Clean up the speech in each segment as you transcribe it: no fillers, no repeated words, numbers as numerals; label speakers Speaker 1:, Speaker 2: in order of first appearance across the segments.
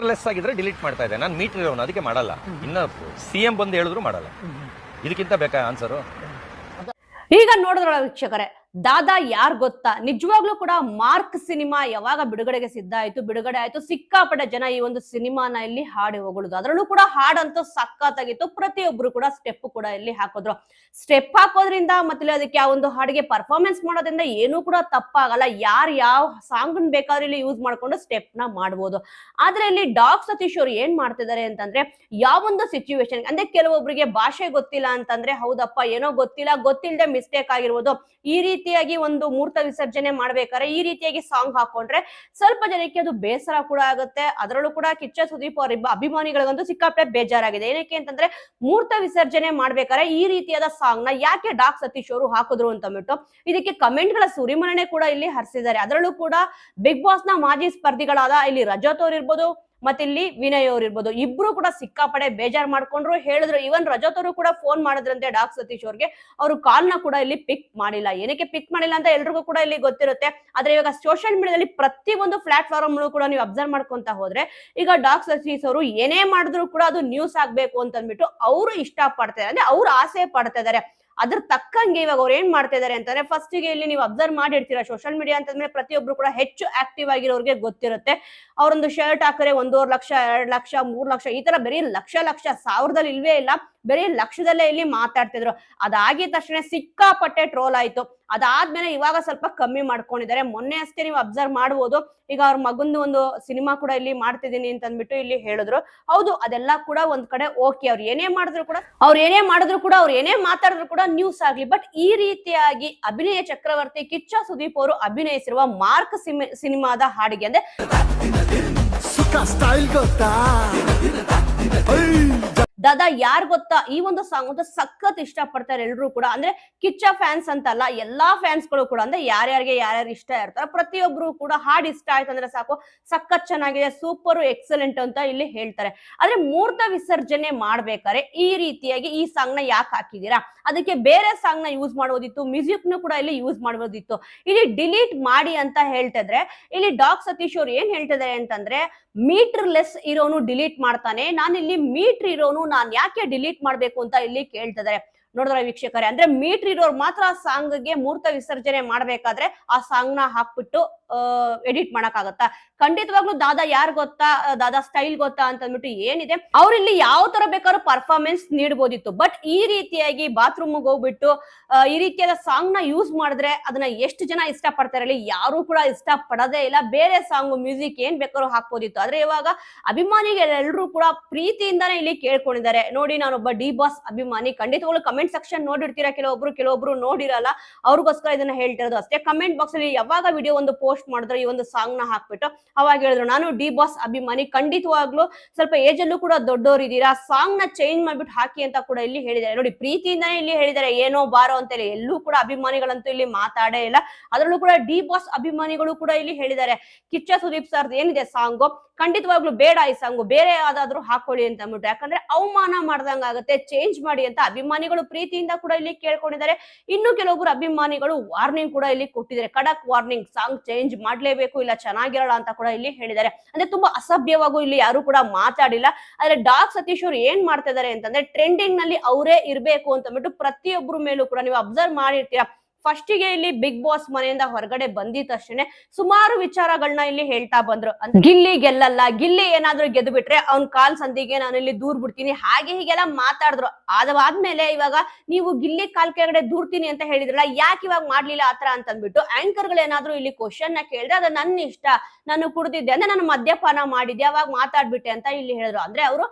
Speaker 1: Less ಆಗಿದ್ರೆ delete ಮಾಡ್ತಾ ಇದೆ. ನಾನು ಮೀಟರ್ ಇರೋನು, ಅದಕ್ಕೆ ಮಾಡಲ್ಲ. ಇನ್ನು ಸಿಎಂ ಬಂದು ಹೇಳಿದ್ರು ಮಾಡಲ್ಲ. ಇದಕ್ಕಿಂತ ಬೇಕಾ ಆನ್ಸರು?
Speaker 2: ಈಗ ನೋಡಿದ್ರಲ್ಲ ವೀಕ್ಷಕರೇ, ದಾದಾ ಯಾರ್ ಗೊತ್ತಾ, ನಿಜವಾಗ್ಲೂ ಕೂಡ ಮಾರ್ಕ್ ಸಿನಿಮಾ ಯಾವಾಗ ಬಿಡುಗಡೆಗೆ ಸಿದ್ಧ ಆಯ್ತು, ಬಿಡುಗಡೆ ಆಯ್ತು, ಸಿಕ್ಕಾಪಟ್ಟೆ ಜನ ಈ ಒಂದು ಸಿನಿಮಾನ ಇಲ್ಲಿ ಹಾಡಿ ಹೋಗುದು. ಅದರಲ್ಲೂ ಕೂಡ ಹಾಡಂತೂ ಸಖತ್ತಾಗಿತ್ತು. ಪ್ರತಿಯೊಬ್ರು ಕೂಡ ಸ್ಟೆಪ್ ಕೂಡ ಇಲ್ಲಿ ಹಾಕಿದ್ರು. ಸ್ಟೆಪ್ ಹಾಕೋದ್ರಿಂದ ಮತ್ತೆ ಅದಕ್ಕೆ ಆ ಒಂದು ಹಾಡಿಗೆ ಪರ್ಫಾರ್ಮೆನ್ಸ್ ಮಾಡೋದ್ರಿಂದ ಏನೂ ಕೂಡ ತಪ್ಪಾಗಲ್ಲ. ಯಾರು ಯಾವ ಸಾಂಗ್ ಬೇಕಾದ್ರೆ ಇಲ್ಲಿ ಯೂಸ್ ಮಾಡ್ಕೊಂಡು ಸ್ಟೆಪ್ ನ ಮಾಡ್ಬೋದು. ಆದ್ರೆ ಇಲ್ಲಿ ಡಾಗ್ ಸತೀಶ್ ಅವರು ಏನ್ ಮಾಡ್ತಿದ್ದಾರೆ ಅಂತಂದ್ರೆ, ಯಾವೊಂದು ಸಿಚುವೇಶನ್ ಅಂದ್ರೆ ಕೆಲವೊಬ್ಬರಿಗೆ ಭಾಷೆ ಗೊತ್ತಿಲ್ಲ ಅಂತಂದ್ರೆ, ಹೌದಪ್ಪ ಏನೋ ಗೊತ್ತಿಲ್ಲದೆ ಮಿಸ್ಟೇಕ್ ಆಗಿರ್ಬೋದು, ಈ ರೀತಿಯಾಗಿ ಒಂದು ಮೂರ್ತ ವಿಸರ್ಜನೆ ಮಾಡ್ಬೇಕಾದ್ರೆ ಈ ರೀತಿಯಾಗಿ ಸಾಂಗ್ ಹಾಕೊಂಡ್ರೆ ಸ್ವಲ್ಪ ಜನಕ್ಕೆ ಅದು ಬೇಸರ ಕೂಡ ಆಗುತ್ತೆ. ಅದರಲ್ಲೂ ಕೂಡ ಕಿಚ್ಚ ಸುದೀಪ್ ಅವರ ಅಭಿಮಾನಿಗಳಿಗಂತೂ ಸಿಕ್ಕಾಪಟ್ಟೆ ಬೇಜಾರಾಗಿದೆ. ಏನಕ್ಕೆ ಅಂತಂದ್ರೆ, ಮೂರ್ತ ವಿಸರ್ಜನೆ ಮಾಡ್ಬೇಕಾದ್ರೆ ಈ ರೀತಿಯಾದ ಸಾಂಗ್ ನ ಯಾಕೆ ಡಾಗ್ ಸತೀಶ್ ಅವರು ಹಾಕಿದ್ರು ಅಂತ ಅಂದ್ಬಿಟ್ಟು ಇದಕ್ಕೆ ಕಮೆಂಟ್ ಗಳ ಸುರಿಮಣನೆ ಕೂಡ ಇಲ್ಲಿ ಹರಿಸಿದ್ದಾರೆ. ಅದರಲ್ಲೂ ಕೂಡ ಬಿಗ್ ಬಾಸ್ ನ ಮಾಜಿ ಸ್ಪರ್ಧಿಗಳಾದ ಇಲ್ಲಿ ರಜತ್ ಅವ್ರು ಇರ್ಬೋದು, ಮತ್ತೆ ಇಲ್ಲಿ ವಿನಯ್ ಅವ್ರು ಇರ್ಬೋದು, ಇಬ್ರು ಕೂಡ ಸಿಕ್ಕಾಪಡೆ ಬೇಜಾರ್ ಮಾಡ್ಕೊಂಡ್ರು, ಹೇಳಿದ್ರು. ಇವನ್ ರಜತ್ ಅವರು ಕೂಡ ಫೋನ್ ಮಾಡಿದ್ರಂತೆ ಡಾಗ್ ಸತೀಶ್ ಅವ್ರಿಗೆ. ಅವರು ಕಾಲ್ ನ ಕೂಡ ಇಲ್ಲಿ ಪಿಕ್ ಮಾಡಿಲ್ಲ. ಏನಕ್ಕೆ ಪಿಕ್ ಮಾಡಿಲ್ಲ ಅಂತ ಎಲ್ರಿಗೂ ಕೂಡ ಇಲ್ಲಿ ಗೊತ್ತಿರುತ್ತೆ. ಆದ್ರೆ ಇವಾಗ ಸೋಷಿಯಲ್ ಮೀಡಿಯಾದಲ್ಲಿ ಪ್ರತಿ ಒಂದು ಪ್ಲಾಟ್ಫಾರ್ಮ್ ಕೂಡ ನೀವು ಅಬ್ಸರ್ವ್ ಮಾಡ್ಕೊಂತ ಹೋದ್ರೆ, ಈಗ ಡಾಗ್ ಸತೀಶ್ ಅವರು ಏನೇ ಮಾಡಿದ್ರು ಕೂಡ ಅದು ನ್ಯೂಸ್ ಆಗ್ಬೇಕು ಅಂತ ಅಂದ್ಬಿಟ್ಟು ಅವರು ಇಷ್ಟ ಪಡ್ತಾ ಇದ್ದಾರೆ, ಅಂದ್ರೆ ಅವ್ರು ಆಸೆ ಪಡ್ತಾ ಇದಾರೆ. ಅದ್ರ ತಕ್ಕಂಗೆ ಇವಾಗ ಅವ್ರು ಏನ್ ಮಾಡ್ತಾ ಇದಾರೆ ಅಂತಂದ್ರೆ, ಫಸ್ಟ್ ಗೆ ಇಲ್ಲಿ ನೀವು ಅಬ್ಸರ್ವ್ ಮಾಡಿರ್ತೀರಾ, ಸೋಷಿಯಲ್ ಮೀಡಿಯಾ ಅಂತಂದ್ರೆ ಪ್ರತಿಯೊಬ್ರು ಕೂಡ ಹೆಚ್ಚು ಆಕ್ಟಿವ್ ಆಗಿರೋರಿಗೆ ಗೊತ್ತಿರುತ್ತೆ. ಅವರೊಂದು ಶರ್ಟ್ ಹಾಕಿದ್ರೆ 1.5 ಲಕ್ಷ, 2 ಲಕ್ಷ, 3 ಲಕ್ಷ, ಈ ತರ ಬರೀ ಲಕ್ಷ ಸಾವಿರದಲ್ಲಿ ಇಲ್ವೇ ಇಲ್ಲ, ಬರೀ ಲಕ್ಷದಲ್ಲೇ ಇಲ್ಲಿ ಮಾತಾಡ್ತಿದ್ರು. ಅದಾಗಿದ ತಕ್ಷಣ ಸಿಕ್ಕಾಪಟ್ಟೆ ಟ್ರೋಲ್ ಆಯ್ತು. ಅದಾದ್ಮೇಲೆ ಇವಾಗ ಸ್ವಲ್ಪ ಕಮ್ಮಿ ಮಾಡ್ಕೊಂಡಿದ್ದಾರೆ. ಮೊನ್ನೆ ಅಷ್ಟೇ ನೀವು ಅಬ್ಸರ್ವ್ ಮಾಡ್ಬೋದು, ಈಗ ಅವ್ರ ಮಗಂದು ಒಂದು ಸಿನಿಮಾ ಕೂಡ ಇಲ್ಲಿ ಮಾಡ್ತಿದ್ದೀನಿ ಅಂತ ಅಂದ್ಬಿಟ್ಟು ಇಲ್ಲಿ ಹೇಳಿದ್ರು. ಹೌದು, ಅದೆಲ್ಲ ಕೂಡ ಒಂದ್ ಕಡೆ ಓಕೆ. ಅವ್ರು ಏನೇ ಮಾಡಿದ್ರು ಕೂಡ, ಅವ್ರು ಏನೇ ಮಾತಾಡಿದ್ರು ಕೂಡ ನ್ಯೂಸ್ ಆಗ್ಲಿ. ಬಟ್ ಈ ರೀತಿಯಾಗಿ ಅಭಿನಯ ಚಕ್ರವರ್ತಿ ಕಿಚ್ಚ ಸುದೀಪ್ ಅವರು ಅಭಿನಯಿಸಿರುವ ಮಾರ್ಕ್ ಸಿನಿಮಾದ ಹಾಡಿಗೆ ಅಂದ್ರೆ ದಾದಾ ಯಾರ್ ಗೊತ್ತಾ, ಈ ಒಂದು ಸಾಂಗ್ ಅಂತ ಸಖತ್ ಇಷ್ಟ ಪಡ್ತಾರೆ ಎಲ್ರು ಕೂಡ. ಅಂದ್ರೆ ಕಿಚ್ಚ ಫ್ಯಾನ್ಸ್ ಅಂತಲ್ಲ, ಎಲ್ಲಾ ಫ್ಯಾನ್ಸ್ ಗಳು ಕೂಡ, ಅಂದ್ರೆ ಯಾರ್ಯಾರು ಇಷ್ಟ ಇರ್ತಾರ ಪ್ರತಿಯೊಬ್ರು ಕೂಡ ಹಾಡ್ ಇಷ್ಟ ಆಯ್ತು ಅಂದ್ರೆ ಸಾಕು, ಸಖತ್ ಚೆನ್ನಾಗಿದೆ, ಸೂಪರ್ ಎಕ್ಸಲೆಂಟ್ ಅಂತ ಇಲ್ಲಿ ಹೇಳ್ತಾರೆ. ಆದ್ರೆ ಮೂರ್ತ ವಿಸರ್ಜನೆ ಮಾಡ್ಬೇಕಾದ್ರೆ ಈ ರೀತಿಯಾಗಿ ಈ ಸಾಂಗ್ ನ ಯಾಕೆ ಹಾಕಿದೀರಾ, ಅದಕ್ಕೆ ಬೇರೆ ಸಾಂಗ್ ನ ಯೂಸ್ ಮಾಡೋದಿತ್ತು, ಮ್ಯೂಸಿಕ್ ನು ಕೂಡ ಇಲ್ಲಿ ಯೂಸ್ ಮಾಡೋದಿತ್ತು, ಇಲ್ಲಿ ಡಿಲೀಟ್ ಮಾಡಿ ಅಂತ ಹೇಳ್ತಾ ಇದ್ರೆ, ಇಲ್ಲಿ ಡಾಗ್ ಸತೀಶ್ ಅವ್ರು ಏನ್ ಹೇಳ್ತಿದ್ದಾರೆ ಅಂತಂದ್ರೆ, ಮೀಟರ್ ಲೆಸ್ ಇರೋನು ಡಿಲೀಟ್ ಮಾಡ್ತಾನೆ, ನಾನು ಇಲ್ಲಿ ಮೀಟರ್ ಇರೋನು ನಾನ್ ಯಾಕೆ ಡಿಲೀಟ್ ಮಾಡ್ಬೇಕು ಅಂತ ಇಲ್ಲಿ ಕೇಳ್ತಿದ್ದಾರೆ. ನೋಡಿದ್ರ ವೀಕ್ಷಕರೇ, ಅಂದ್ರೆ ಮೀಟರ್ ಇರೋರು ಮಾತ್ರ ಆ ಸಾಂಗ್ ಗೆ ಮೂರ್ತ ವಿಸರ್ಜನೆ ಮಾಡ್ಬೇಕಾದ್ರೆ ಆ ಸಾಂಗ್ ನ ಹಾಕ್ಬಿಟ್ಟು ಎಡಿಟ್ ಮಾಡಕ್ಕಾಗತ್ತಾ? ಖಂಡಿತವಾಗ್ಲೂ ದಾದಾ ಯಾರು ಗೊತ್ತಾ, ದಾದಾ ಸ್ಟೈಲ್ ಗೊತ್ತಾ ಅಂತ ಅಂದ್ಬಿಟ್ಟು ಏನಿದೆ, ಅವ್ರು ಇಲ್ಲಿ ಯಾವ ತರ ಬೇಕಾದ್ರೂ ಪರ್ಫಾರ್ಮೆನ್ಸ್ ನೀಡಬಹುದಿತ್ತು. ಬಟ್ ಈ ರೀತಿಯಾಗಿ ಬಾತ್ರೂಮ್ ಹೋಗ್ಬಿಟ್ಟು ಈ ರೀತಿಯಾದ ಸಾಂಗ್ ನ ಯೂಸ್ ಮಾಡಿದ್ರೆ ಅದನ್ನ ಎಷ್ಟು ಜನ ಇಷ್ಟ ಪಡ್ತಾರೆ? ಯಾರು ಕೂಡ ಇಷ್ಟ ಪಡೋದೇ ಇಲ್ಲ. ಬೇರೆ ಸಾಂಗ್ ಮ್ಯೂಸಿಕ್ ಏನ್ ಬೇಕಾದ್ರೂ ಹಾಕ್ಬೋದಿತ್ತು. ಆದ್ರೆ ಇವಾಗ ಅಭಿಮಾನಿಗಳೆಲ್ಲರೂ ಕೂಡ ಪ್ರೀತಿಯಿಂದಾನೇ ಇಲ್ಲಿ ಕೇಳ್ಕೊಂಡಿದ್ದಾರೆ. ನೋಡಿ, ನಾನೊಬ್ಬ ಡಿ ಬಾಸ್ ಅಭಿಮಾನಿ, ಖಂಡಿತವಾಗ್ಲೂ ಕಮೆಂಟ್ ಸೆಕ್ಷನ್ ನೋಡಿರ್ತೀರಾ, ಕೆಲವೊಬ್ರು ನೋಡಿರಲ್ಲ, ಅವ್ರಿಗೋಸ್ಕರ ಇದನ್ನ ಹೇಳ್ತಿರೋದು ಅಷ್ಟೇ. ಕಮೆಂಟ್ ಬಾಕ್ಸ್ ಅಲ್ಲಿ ಯಾವಾಗ ವಿಡಿಯೋ ಒಂದು ಪೋಸ್ಟ್ ಮಾಡಿದ್ರು ಈ ಒಂದು ಸಾಂಗ್ ನ ಹಾಕ್ಬಿಟ್ಟು, ಅವಾಗ ಹೇಳಿದ್ರು ನಾನು ಡಿ ಬಾಸ್ ಅಭಿಮಾನಿ, ಖಂಡಿತವಾಗ್ಲೂ ಸ್ವಲ್ಪ ಏಜ್ ಅಲ್ಲೂ ಕೂಡ ದೊಡ್ಡೋರ್ ಇದೀರಾ, ಸಾಂಗ್ ನ ಚೇಂಜ್ ಮಾಡ್ಬಿಟ್ಟು ಹಾಕಿ ಅಂತ ಕೂಡ ಇಲ್ಲಿ ಹೇಳಿದ್ದಾರೆ. ನೋಡಿ, ಪ್ರೀತಿಯಿಂದಾನೇ ಇಲ್ಲಿ ಹೇಳಿದ್ದಾರೆ, ಏನೋ ಬಾರೋ ಅಂತ ಹೇಳಿ. ಎಲ್ಲೂ ಕೂಡ ಅಭಿಮಾನಿಗಳಂತೂ ಇಲ್ಲಿ ಮಾತಾಡೇ ಇಲ್ಲ. ಅದರಲ್ಲೂ ಕೂಡ ಡಿ ಬಾಸ್ ಅಭಿಮಾನಿಗಳು ಕೂಡ ಇಲ್ಲಿ ಹೇಳಿದ್ದಾರೆ, ಕಿಚ್ಚ ಸುದೀಪ್ ಸರ್ ಏನಿದೆ ಸಾಂಗ್, ಖಂಡಿತವಾಗ್ಲೂ ಬೇಡ, ಈ ಸಾಂಗು ಬೇರೆ ಯಾವ್ದಾದ್ರು ಹಾಕೊಳ್ಳಿ ಅಂತ ಅಂದ್ಬಿಟ್ಟು, ಯಾಕಂದ್ರೆ ಅವಮಾನ ಮಾಡ್ದಂಗ ಆಗುತ್ತೆ, ಚೇಂಜ್ ಮಾಡಿ ಅಂತ ಅಭಿಮಾನಿಗಳು ಪ್ರೀತಿಯಿಂದ ಕೂಡ ಇಲ್ಲಿ ಕೇಳ್ಕೊಂಡಿದ್ದಾರೆ. ಇನ್ನು ಕೆಲವೊಬ್ರು ಅಭಿಮಾನಿಗಳು ವಾರ್ನಿಂಗ್ ಕೂಡ ಇಲ್ಲಿ ಕೊಟ್ಟಿದ್ದಾರೆ, ಖಡಕ್ ವಾರ್ನಿಂಗ್, ಸಾಂಗ್ ಚೇಂಜ್ ಮಾಡ್ಲೇಬೇಕು, ಇಲ್ಲ ಚೆನ್ನಾಗಿರಲ್ಲ ಅಂತ ಕೂಡ ಇಲ್ಲಿ ಹೇಳಿದ್ದಾರೆ. ಅಂದ್ರೆ ತುಂಬಾ ಅಸಭ್ಯವಾಗೂ ಇಲ್ಲಿ ಯಾರು ಕೂಡ ಮಾತಾಡಿಲ್ಲ. ಆದ್ರೆ ಡಾಗ್ ಸತೀಶ್ ಅವರು ಏನ್ ಮಾಡ್ತಾ ಇದಾರೆ ಅಂತಂದ್ರೆ, ಟ್ರೆಂಡಿಂಗ್ ನಲ್ಲಿ ಅವರೇ ಇರ್ಬೇಕು ಅಂತ ಅಂದ್ಬಿಟ್ಟು ಪ್ರತಿಯೊಬ್ಬರ ಮೇಲೂ ಕೂಡ ನೀವು ಅಬ್ಸರ್ವ್ ಮಾಡಿರ್ತೀರಾ. ಫಸ್ಟ್ ಗೆ ಇಲ್ಲಿ ಬಿಗ್ ಬಾಸ್ ಮನೆಯಿಂದ ಹೊರಗಡೆ ಬಂದಿದ ತಕ್ಷಣ ಸುಮಾರು ವಿಚಾರಗಳನ್ನ ಇಲ್ಲಿ ಹೇಳ್ತಾ ಬಂದ್ರು. ಗಿಲ್ಲಿ ಗೆಲ್ಲಲ್ಲ, ಗಿಲ್ಲಿ ಏನಾದ್ರೂ ಗೆದ್ದು ಬಿಟ್ರೆ ಅವ್ನ್ ಕಾಲ್ ಸಂದಿಗೆ ನಾನು ಇಲ್ಲಿ ದೂರ್ ಬಿಡ್ತೀನಿ, ಹಾಗೆ ಹೀಗೆಲ್ಲ ಮಾತಾಡಿದ್ರು. ಅದಾದ್ಮೇಲೆ ಇವಾಗ ನೀವು ಗಿಲ್ಲಿ ಕಾಲ್ ಕೆಳಗಡೆ ದೂರ್ತೀನಿ ಅಂತ ಹೇಳಿದ್ರಲ್ಲ, ಯಾಕೆ ಇವಾಗ ಮಾಡ್ಲಿಲ್ಲ ಆತರ ಅಂತ ಅಂದ್ಬಿಟ್ಟು ಆಂಕರ್ ಗಳೇನಾದ್ರೂ ಇಲ್ಲಿ ಕ್ವಶನ್ ನ ಕೇಳಿದ್ರೆ, ಅದು ನನ್ನ ಇಷ್ಟ, ನಾನು ಕುಡ್ದಿದ್ದೆ ಅಂದ್ರೆ ನಾನು ಮದ್ಯಪಾನ ಮಾಡಿದ್ದೆ ಅವಾಗ ಮಾತಾಡ್ಬಿಟ್ಟೆ ಅಂತ ಇಲ್ಲಿ ಹೇಳಿದ್ರು. ಅಂದ್ರೆ ಅವರು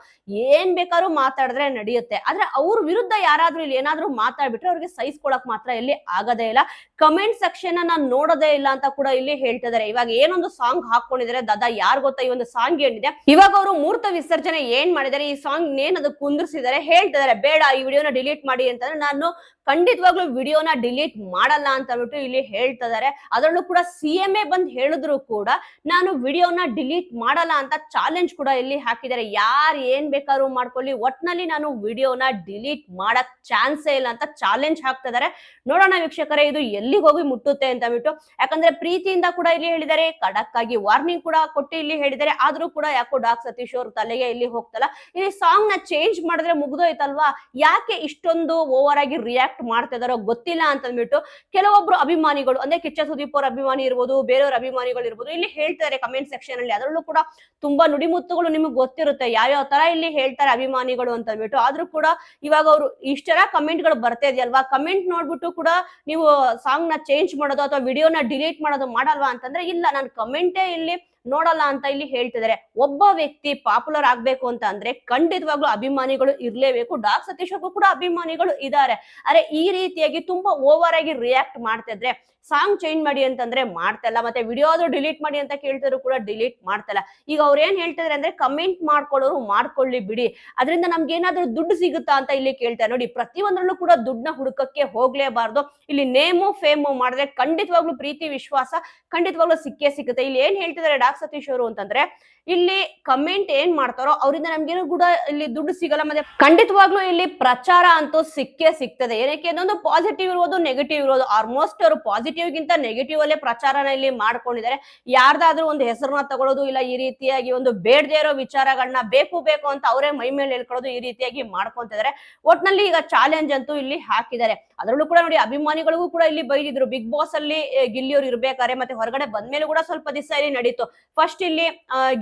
Speaker 2: ಏನ್ ಬೇಕಾದ್ರೂ ಮಾತಾಡಿದ್ರೆ ನಡೆಯುತ್ತೆ. ಆದ್ರೆ ಅವ್ರ ವಿರುದ್ಧ ಯಾರಾದ್ರೂ ಇಲ್ಲಿ ಏನಾದ್ರೂ ಮಾತಾಡ್ಬಿಟ್ರೆ ಅವ್ರಿಗೆ ಸಹಿಸ್ಕೊಳಕ್ ಮಾತ್ರ ಇಲ್ಲಿ ಆಗದೇ ಇಲ್ಲ. ಕಮೆಂಟ್ ಸೆಕ್ಷನ್ ನಾನು ನೋಡೋದೇ ಇಲ್ಲ ಅಂತ ಕೂಡ ಇಲ್ಲಿ ಹೇಳ್ತಿದ್ದಾರೆ. ಇವಾಗ ಏನೊಂದು ಸಾಂಗ್ ಹಾಕೊಂಡಿದ್ದಾರೆ, ದಾದಾ ಯಾರು ಗೊತ್ತಾ, ಈ ಒಂದು ಸಾಂಗ್ ಏನಿದೆ, ಇವಾಗ ಅವರು ಮೂರ್ತ ವಿಸರ್ಜನೆ ಏನ್ ಮಾಡಿದ್ದಾರೆ, ಈ ಸಾಂಗ್ ಏನ್ ಅದು ಕುಂದಿರ್ಸಿದ್ದಾರೆ, ಹೇಳ್ತಿದ್ದಾರೆ ಬೇಡ ಈ ವಿಡಿಯೋನ ಡಿಲೀಟ್ ಮಾಡಿ ಅಂತಂದ್ರೆ, ನಾನು ಖಂಡಿತವಾಗ್ಲೂ ವಿಡಿಯೋನ ಡಿಲೀಟ್ ಮಾಡಲ್ಲ ಅಂತ ಅಂದ್ಬಿಟ್ಟು ಇಲ್ಲಿ ಹೇಳ್ತಿದ್ದಾರೆ. ಅದರಲ್ಲೂ ಕೂಡ ಸಿಎಂ ಬಂದ್ ಹೇಳಿದ್ರು ಕೂಡ ನಾನು ವಿಡಿಯೋನ ಡಿಲೀಟ್ ಮಾಡಲ್ಲ ಅಂತ ಚಾಲೆಂಜ್ ಕೂಡ ಇಲ್ಲಿ ಹಾಕಿದ್ದಾರೆ. ಯಾರು ಏನ್ ಬೇಕಾದ್ರೂ ಮಾಡ್ಕೊಳ್ಳಿ, ಒಟ್ನಲ್ಲಿ ನಾನು ವಿಡಿಯೋನ ಡಿಲೀಟ್ ಮಾಡಕ್ ಚಾನ್ಸೇ ಇಲ್ಲ ಅಂತ ಚಾಲೆಂಜ್ ಹಾಕ್ತಿದ್ದಾರೆ. ನೋಡೋಣ ವೀಕ್ಷಕ. ವೀಕ್ಷಕರೇ ಇದು ಎಲ್ಲಿಗೆ ಹೋಗಿ ಮುಟ್ಟುತ್ತೆ ಅಂತ ಬಿಟ್ಟು. ಯಾಕಂದ್ರೆ ಪ್ರೀತಿಯಿಂದ ಕೂಡ ಇಲ್ಲಿ ಹೇಳಿದ್ದಾರೆ, ಖಡಕ್ ಆಗಿ ವಾರ್ನಿಂಗ್ ಕೂಡ ಕೊಟ್ಟು ಇಲ್ಲಿ ಹೇಳಿದ್ದಾರೆ. ಆದ್ರೂ ಕೂಡ ಯಾಕೋ ಡಾಕ್ ಸತೀಶ್ ಅವ್ರ ತಲೆಗೆ ಇಲ್ಲಿ ಹೋಗ್ತಲ್ಲ. ಇಲ್ಲಿ ಸಾಂಗ್ ನ ಚೇಂಜ್ ಮಾಡಿದ್ರೆ ಮುಗ್ದೋಯ್ತಲ್ವಾ, ಯಾಕೆ ಇಷ್ಟೊಂದು ಓವರ್ ಆಗಿ ರಿಯಾಕ್ಟ್ ಮಾಡ್ತಾ ಇದಾರೋ ಗೊತ್ತಿಲ್ಲ ಅಂತ ಅಂದ್ಬಿಟ್ಟು ಕೆಲವೊಬ್ರು ಅಭಿಮಾನಿಗಳು, ಅಂದ್ರೆ ಕಿಚ್ಚ ಸುದೀಪ್ ಅವ್ರ ಅಭಿಮಾನಿ ಇರ್ಬೋದು, ಬೇರೆಯವ್ರ ಅಭಿಮಾನಿಗಳು ಇರ್ಬೋದು, ಇಲ್ಲಿ ಹೇಳ್ತಾರೆ ಕಮೆಂಟ್ ಸೆಕ್ಷನ್ ಅಲ್ಲಿ. ಅದರಲ್ಲೂ ಕೂಡ ತುಂಬಾ ನುಡಿಮುತ್ತುಗಳು ನಿಮಗೆ ಗೊತ್ತಿರುತ್ತೆ ಯಾವ ತರ ಇಲ್ಲಿ ಹೇಳ್ತಾರೆ ಅಭಿಮಾನಿಗಳು ಅಂತ ಅಂದ್ಬಿಟ್ಟು. ಆದ್ರೂ ಕೂಡ ಇವಾಗ ಅವರು ಇಷ್ಟರ ಕಮೆಂಟ್ ಗಳು ಬರ್ತಾ ಇದೆಯಲ್ವಾ, ಕಮೆಂಟ್ ನೋಡ್ಬಿಟ್ಟು ಕೂಡ ನೀವು ಸಾಂಗ್ ನ ಚೇಂಜ್ ಮಾಡೋದು ಅಥವಾ ವಿಡಿಯೋನ ಡಿಲೀಟ್ ಮಾಡೋದು ಮಾಡಲ್ವಾ ಅಂತಂದ್ರೆ ಇಲ್ಲ, ನಾನು ಕಮೆಂಟೇ ಇಲ್ಲಿ ನೋಡಲ್ಲ ಅಂತ ಇಲ್ಲಿ ಹೇಳ್ತಿದ್ದಾರೆ. ಒಬ್ಬ ವ್ಯಕ್ತಿ ಪಾಪ್ಯುಲರ್ ಆಗ್ಬೇಕು ಅಂತ ಅಂದ್ರೆ ಖಂಡಿತವಾಗ್ಲೂ ಅಭಿಮಾನಿಗಳು ಇರ್ಲೇಬೇಕು. ಡಾಕ್ ಸತೀಶ್ ಅವ್ರಿಗೂ ಕೂಡ ಅಭಿಮಾನಿಗಳು ಇದ್ದಾರೆ. ಅರೆ ಈ ರೀತಿಯಾಗಿ ತುಂಬಾ ಓವರ್ ಆಗಿ ರಿಯಾಕ್ಟ್ ಮಾಡ್ತಿದ್ರೆ, ಸಾಂಗ್ ಚೇಂಜ್ ಮಾಡಿ ಅಂತಂದ್ರೆ ಮಾಡ್ತಲ್ಲ, ಮತ್ತೆ ವಿಡಿಯೋ ಆದ್ರೂ ಡಿಲೀಟ್ ಮಾಡಿ ಅಂತ ಕೇಳ್ತಿದ್ರು ಕೂಡ ಡಿಲೀಟ್ ಮಾಡ್ತಲ್ಲ. ಈಗ ಅವ್ರು ಏನ್ ಹೇಳ್ತಿದ್ರೆ ಅಂದ್ರೆ ಕಮೆಂಟ್ ಮಾಡ್ಕೊಳ್ಳೋರು ಮಾಡ್ಕೊಳ್ಳಿ ಬಿಡಿ, ಅದರಿಂದ ನಮ್ಗೆ ಏನಾದ್ರೂ ದುಡ್ಡು ಸಿಗುತ್ತಾ ಅಂತ ಇಲ್ಲಿ ಕೇಳ್ತಾರೆ. ನೋಡಿ, ಪ್ರತಿಯೊಂದ್ರಲ್ಲೂ ಕೂಡ ದುಡ್ಡನ್ನ ಹುಡುಕಕ್ಕೆ ಹೋಗ್ಲೇಬಾರ್ದು. ಇಲ್ಲಿ ನೇಮು ಫೇಮು ಮಾಡಿದ್ರೆ ಖಂಡಿತವಾಗ್ಲೂ ಪ್ರೀತಿ ವಿಶ್ವಾಸ ಖಂಡಿತವಾಗ್ಲೂ ಸಿಕ್ಕೇ ಸಿಗುತ್ತೆ. ಇಲ್ಲಿ ಏನ್ ಹೇಳ್ತಿದ್ದಾರೆ ಡಾಕ್ ಸತೀಶ್ ಅವರು ಅಂತಂದ್ರೆ, ಇಲ್ಲಿ ಕಮೆಂಟ್ ಏನ್ ಮಾಡ್ತಾರೋ ಅವರಿಂದ ನಮ್ಗೇನು ಕೂಡ ಇಲ್ಲಿ ದುಡ್ಡು ಸಿಗಲ್ಲ, ಮತ್ತೆ ಖಂಡಿತವಾಗ್ಲೂ ಇಲ್ಲಿ ಪ್ರಚಾರ ಅಂತೂ ಸಿಕ್ಕೇ ಸಿಗ್ತದೆ. ಏನಕ್ಕೆ ಇನ್ನೊಂದು ಪಾಸಿಟಿವ್ ಇರ್ಬೋದು, ನೆಗೆಟಿವ್ ಇರ್ಬೋದು. ಆಲ್ಮೋಸ್ಟ್ ಅವರು ಪಾಸಿಟಿವ್ ಗಿಂತ ನೆಗೆಟಿವ್ ಅಲ್ಲೇ ಪ್ರಚಾರನ ಇಲ್ಲಿ ಮಾಡ್ಕೊಂಡಿದ್ದಾರೆ. ಯಾರ್ದಾದ್ರೂ ಒಂದು ಹೆಸರನ್ನ ತಗೊಳ್ಳೋದು, ಇಲ್ಲ ಈ ರೀತಿಯಾಗಿ ಒಂದು ಬೇಡದೇ ಇರೋ ವಿಚಾರಗಳನ್ನ ಬೇಕು ಬೇಕು ಅಂತ ಅವರೇ ಮೈ ಮೇಲೆ ಹೇಳ್ಕೊಳ್ಳೋದು, ಈ ರೀತಿಯಾಗಿ ಮಾಡ್ಕೊಂತಿದ್ದಾರೆ. ಒಟ್ನಲ್ಲಿ ಈಗ ಚಾಲೆಂಜ್ ಅಂತೂ ಇಲ್ಲಿ ಹಾಕಿದ್ದಾರೆ. ಅದರಲ್ಲೂ ಕೂಡ ನೋಡಿ, ಅಭಿಮಾನಿಗಳಿಗೂ ಕೂಡ ಇಲ್ಲಿ ಬೈದಿದ್ರು. ಬಿಗ್ ಬಾಸ್ ಅಲ್ಲಿ ಗಿಲ್ಲಿಯವ್ರು ಇರ್ಬೇಕಾರೆ ಮತ್ತೆ ಹೊರಗಡೆ ಬಂದ್ಮೇಲೆ ಕೂಡ ಸ್ವಲ್ಪ ದಿವಸ ಇಲ್ಲಿ ನಡೀತು. ಫಸ್ಟ್ ಇಲ್ಲಿ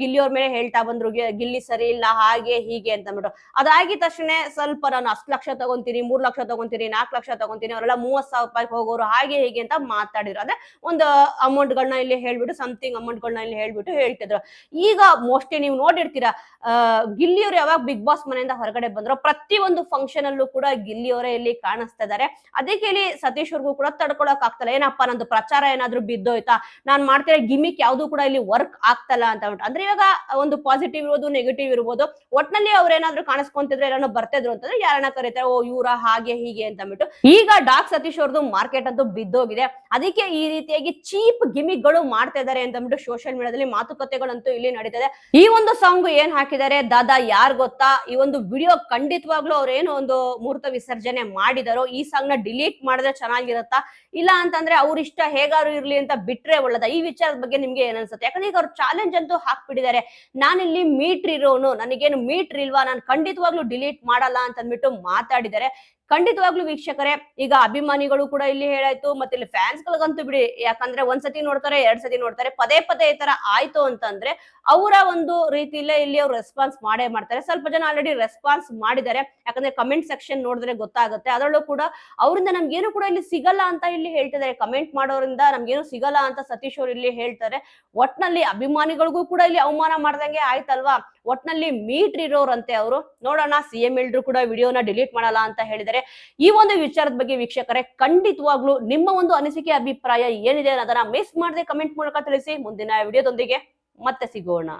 Speaker 2: ಗಿಲ್ಲಿಯವ್ರ ಮೇಲೆ ಹೇಳ್ತಾ ಬಂದ್ರು, ಗಿಲ್ಲಿ ಸರಿ ಇಲ್ಲ ಹಾಗೆ ಹೀಗೆ ಅಂತ ಅಂದ್ಬಿಟ್ಟು. ಅದಾಗಿದ ತಕ್ಷಣ ಸ್ವಲ್ಪ ನಾನು 10 ಲಕ್ಷ ತಗೊಂತೀನಿ, 3 ಲಕ್ಷ ತಗೊಂತೀನಿ, 4 ಲಕ್ಷ ತಗೊಂತೀನಿ, ಅವರೆಲ್ಲ 30,000 ರೂಪಾಯಿ ಹೋಗೋರು ಹಾಗೆ ಹೀಗೆ ಅಂತ ಮಾತಾಡಿದ್ರು. ಅಂದ್ರೆ ಒಂದು ಅಮೌಂಟ್ ಗಳನ್ನ ಇಲ್ಲಿ ಹೇಳ್ಬಿಟ್ಟು, ಸಮಥಿಂಗ್ ಅಮೌಂಟ್ ಗಳನ್ನ ಇಲ್ಲಿ ಹೇಳ್ಬಿಟ್ಟು ಹೇಳ್ತಿದ್ರು. ಈಗ ಮೋಸ್ಟ್ಲಿ ನೀವು ನೋಡಿರ್ತೀರಾ, ಗಿಲ್ಲಿಯವ್ರು ಯಾವಾಗ ಬಿಗ್ ಬಾಸ್ ಮನೆಯಿಂದ ಹೊರಗಡೆ ಬಂದ್ರು ಪ್ರತಿಯೊಂದು ಫಂಕ್ಷನ್ ಅಲ್ಲೂ ಕೂಡ ಗಿಲ್ಲಿಯವರೇ ಇಲ್ಲಿ ಕಾಣಿಸ್ತಾ ಇದಾರೆ. ಅದಕ್ಕೆ ಇಲ್ಲಿ ಸತೀಶ್ ಅವ್ರಿಗೂ ಕೂಡ ತಡ್ಕೊಳಕ್ ಆಗ್ತಲ್ಲ, ಏನಪ್ಪಾ ನಂದು ಪ್ರಚಾರ ಏನಾದ್ರು ಬಿದ್ದೋಯ್ತಾ, ನಾನ್ ಮಾಡ್ತಿರೋ ಗಿಮಿಕ್ ಯಾವ್ದು ಕೂಡ ಇಲ್ಲಿ ವರ್ಕ್ ಆಗ್ತಲ್ಲ ಅಂತ ಉಂಟು. ಅಂದ್ರೆ ಇವಾಗ ಒಂದು ಪಾಸಿಟಿವ್ ಇರ್ಬೋದು, ನೆಗೆಟಿವ್ ಇರ್ಬೋದು, ಒಟ್ನಲ್ಲಿ ಅವ್ರೇನಾದ್ರು ಕಾಣಿಸ್ಕೊಂತಿದ್ರೆ ಎಲ್ಲಾನು ಬರ್ತಿದ್ರು ಅಂತಂದ್ರೆ ಯಾರನ್ನ ಕರೀತಾರೆ, ಓ ಇವ್ರ ಹಾಗೆ ಹೀಗೆ ಅಂತ ಅಂದ್ಬಿಟ್ಟು. ಈಗ ಡಾಕ್ ಸತೀಶ್ ಅವ್ರದ್ದು ಮಾರ್ಕೆಟ್ ಅಂತೂ ಬಿದ್ದೋಗಿದೆ. ಅದಕ್ಕೆ ಈ ರೀತಿಯಾಗಿ ಚೀಪ್ ಗಿಮಿಕ್ ಗಳು ಮಾಡ್ತಾ ಇದಾರೆ ಅಂತ ಅಂದ್ಬಿಟ್ಟು ಸೋಷಿಯಲ್ ಮೀಡಿಯಾದಲ್ಲಿ ಮಾತುಕತೆಗಳಂತೂ ಇಲ್ಲಿ ನಡೀತದೆ. ಈ ಒಂದು ಸಾಂಗ್ ಏನ್ ಹಾಕಿದ್ದಾರೆ ದಾದಾ ಯಾರ್ ಗೊತ್ತಾ, ಈ ಒಂದು ವಿಡಿಯೋ ಖಂಡಿತವಾಗ್ಲೂ ಅವ್ರೇನು ಒಂದು ಮೂರ್ತ ವಿಸರ್ಜನೆ ಮಾಡಿದಾರೋ ಈ ಸಾಂಗ್ ನ ಡಿಲೀಟ್ ಮಾಡಿದ್ರೆ ಚೆನ್ನಾಗಿರತ್ತಾ, ಇಲ್ಲ ಅಂತಂದ್ರೆ ಅವ್ರ ಇಷ್ಟ ಹೇಗಾರು ಇರ್ಲಿ ಅಂತ ಬಿಟ್ರೆ ಒಳ್ಳೇದ? ಈ ವಿಚಾರದ ಬಗ್ಗೆ ನಿಮ್ಗೆ ಏನ್ ಅನ್ಸುತ್ತೆ? ಯಾಕಂದ್ರೆ ಈಗ ಅವ್ರು ಚಾಲೆಂಜ್ ಅಂತೂ ಹಾಕ್ಬಿಟ್ಟಿದ್ದಾರೆ. ನಾನಿಲ್ಲಿ ಮೀಟ್ರ್ ಇರೋನು, ನನಗೇನು ಮೀಟ್ರ್ ಇಲ್ವಾ, ನಾನು ಖಂಡಿತವಾಗ್ಲೂ ಡಿಲೀಟ್ ಮಾಡಲ್ಲ ಅಂತ ಅಂದ್ಬಿಟ್ಟು ಮಾತಾಡಿದ್ದಾರೆ. ಖಂಡಿತವಾಗ್ಲೂ ವೀಕ್ಷಕರೇ, ಈಗ ಅಭಿಮಾನಿಗಳು ಕೂಡ ಇಲ್ಲಿ ಹೇಳಾಯ್ತು, ಮತ್ತೆ ಇಲ್ಲಿ ಫ್ಯಾನ್ಸ್ ಗಳಿಗಂತೂ ಬಿಡಿ. ಯಾಕಂದ್ರೆ ಒಂದ್ಸತಿ ನೋಡ್ತಾರೆ, 2 ಸತಿ ನೋಡ್ತಾರೆ, ಪದೇ ಪದೇ ಈ ತರ ಆಯ್ತು ಅಂತಂದ್ರೆ ಅವರ ಒಂದು ರೀತಿಯಲ್ಲೇ ಇಲ್ಲಿ ಅವ್ರು ರೆಸ್ಪಾನ್ಸ್ ಮಾಡೇ ಮಾಡ್ತಾರೆ. ಸ್ವಲ್ಪ ಜನ ಆಲ್ರೆಡಿ ರೆಸ್ಪಾನ್ಸ್ ಮಾಡಿದ್ದಾರೆ, ಯಾಕಂದ್ರೆ ಕಮೆಂಟ್ ಸೆಕ್ಷನ್ ನೋಡಿದ್ರೆ ಗೊತ್ತಾಗುತ್ತೆ. ಅದರಲ್ಲೂ ಕೂಡ ಅವರಿಂದ ನಮ್ಗೇನು ಕೂಡ ಇಲ್ಲಿ ಸಿಗಲ್ಲ ಅಂತ ಇಲ್ಲಿ ಹೇಳ್ತಿದ್ದಾರೆ. ಕಮೆಂಟ್ ಮಾಡೋದ್ರಿಂದ ನಮ್ಗೇನು ಸಿಗಲ್ಲ ಅಂತ ಸತೀಶ್ ಅವ್ರು ಇಲ್ಲಿ ಹೇಳ್ತಾರೆ. ಒಟ್ನಲ್ಲಿ ಅಭಿಮಾನಿಗಳಿಗೂ ಕೂಡ ಇಲ್ಲಿ ಅವಮಾನ ಮಾಡ್ದಂಗೆ ಆಯ್ತಲ್ವಾ. ಒಟ್ನಲ್ಲಿ ಮೀಟ್ರ್ ಇರೋರಂತೆ ಅವರು. ನೋಡೋಣ, CM ಎಲ್ರು ಕೂಡ ವಿಡಿಯೋನ ಡಿಲೀಟ್ ಮಾಡಲ್ಲ ಅಂತ ಹೇಳಿದರೆ. ಈ ಒಂದು ವಿಚಾರದ ಬಗ್ಗೆ ವೀಕ್ಷಕರೇ ಖಂಡಿತವಾಗ್ಲೂ ನಿಮ್ಮ ಒಂದು ಅನಿಸಿಕೆ ಅಭಿಪ್ರಾಯ ಏನಿದೆ ಅನ್ನೋದನ್ನ ಮಿಸ್ ಮಾಡದೆ ಕಮೆಂಟ್ ಮೂಲಕ ತಿಳಿಸಿ. ಮುಂದಿನ ವಿಡಿಯೋದೊಂದಿಗೆ ಮತ್ತೆ ಸಿಗೋಣ.